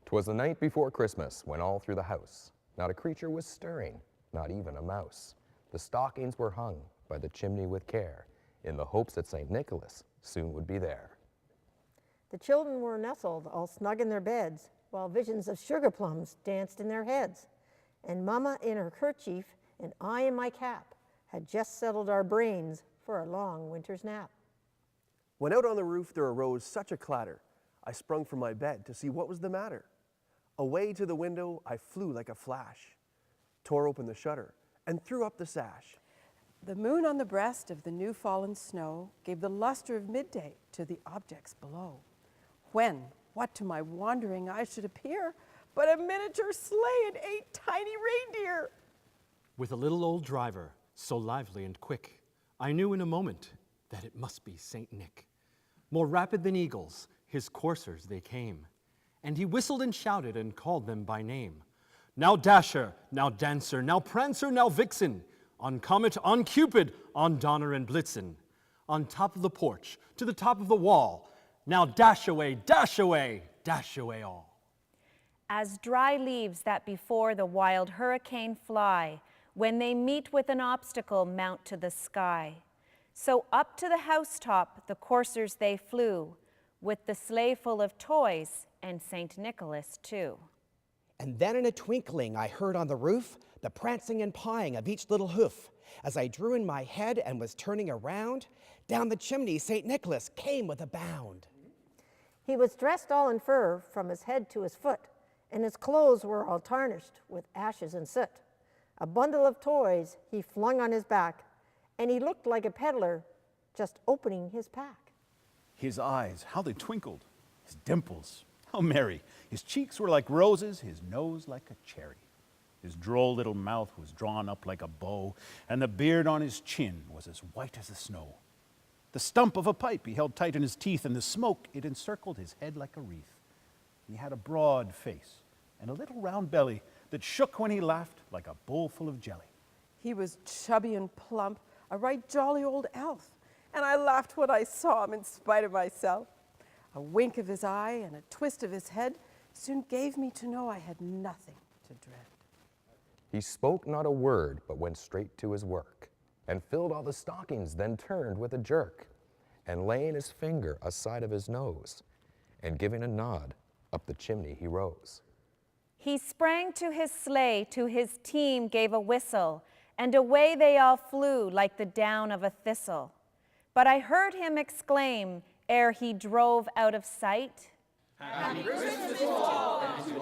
'Twas the night before Christmas, when all through the house not a creature was stirring, not even a mouse. The stockings were hung by the chimney with care, in the hopes that St. Nicholas soon would be there. The children were nestled all snug in their beds, while visions of sugar plums danced in their heads. And Mama in her kerchief and I in my cap had just settled our brains for a long winter's nap. When out on the roof there arose such a clatter, I sprung from my bed to see what was the matter. Away to the window I flew like a flash, tore open the shutter, and threw up the sash. The moon on the breast of the new fallen snow gave the luster of midday to the objects below. When, what to my wandering eyes should appear, but a miniature sleigh and 8 tiny reindeer. With a little old driver, so lively and quick, I knew in a moment that it must be Saint Nick. More rapid than eagles, his coursers they came, and he whistled and shouted and called them by name. Now Dasher, now Dancer, now Prancer, now Vixen, on Comet, on Cupid, on Donner and Blitzen, on top of the porch, to the top of the wall, now dash away, dash away, dash away all. As dry leaves that before the wild hurricane fly, when they meet with an obstacle mount to the sky. So up to the housetop the coursers they flew, with the sleigh full of toys and St. Nicholas too. And then in a twinkling I heard on the roof the prancing and pawing of each little hoof. As I drew in my head and was turning around, down the chimney St. Nicholas came with a bound. He was dressed all in fur from his head to his foot, and his clothes were all tarnished with ashes and soot. A bundle of toys he flung on his back, and he looked like a peddler just opening his pack. His eyes, how they twinkled, his dimples, how merry. His cheeks were like roses, his nose like a cherry. His droll little mouth was drawn up like a bow, and the beard on his chin was as white as the snow. The stump of a pipe he held tight in his teeth, and the smoke, it encircled his head like a wreath. And he had a broad face and a little round belly that shook when he laughed like a bowl full of jelly. He was chubby and plump, a right jolly old elf, and I laughed when I saw him in spite of myself. A wink of his eye and a twist of his head soon gave me to know I had nothing to dread. He spoke not a word, but went straight to his work, and filled all the stockings, then turned with a jerk, and laying his finger aside of his nose, and giving a nod, up the chimney he rose. He sprang to his sleigh, to his team gave a whistle, and away they all flew like the down of a thistle. But I heard him exclaim, ere he drove out of sight, "Happy Christmas to all, and to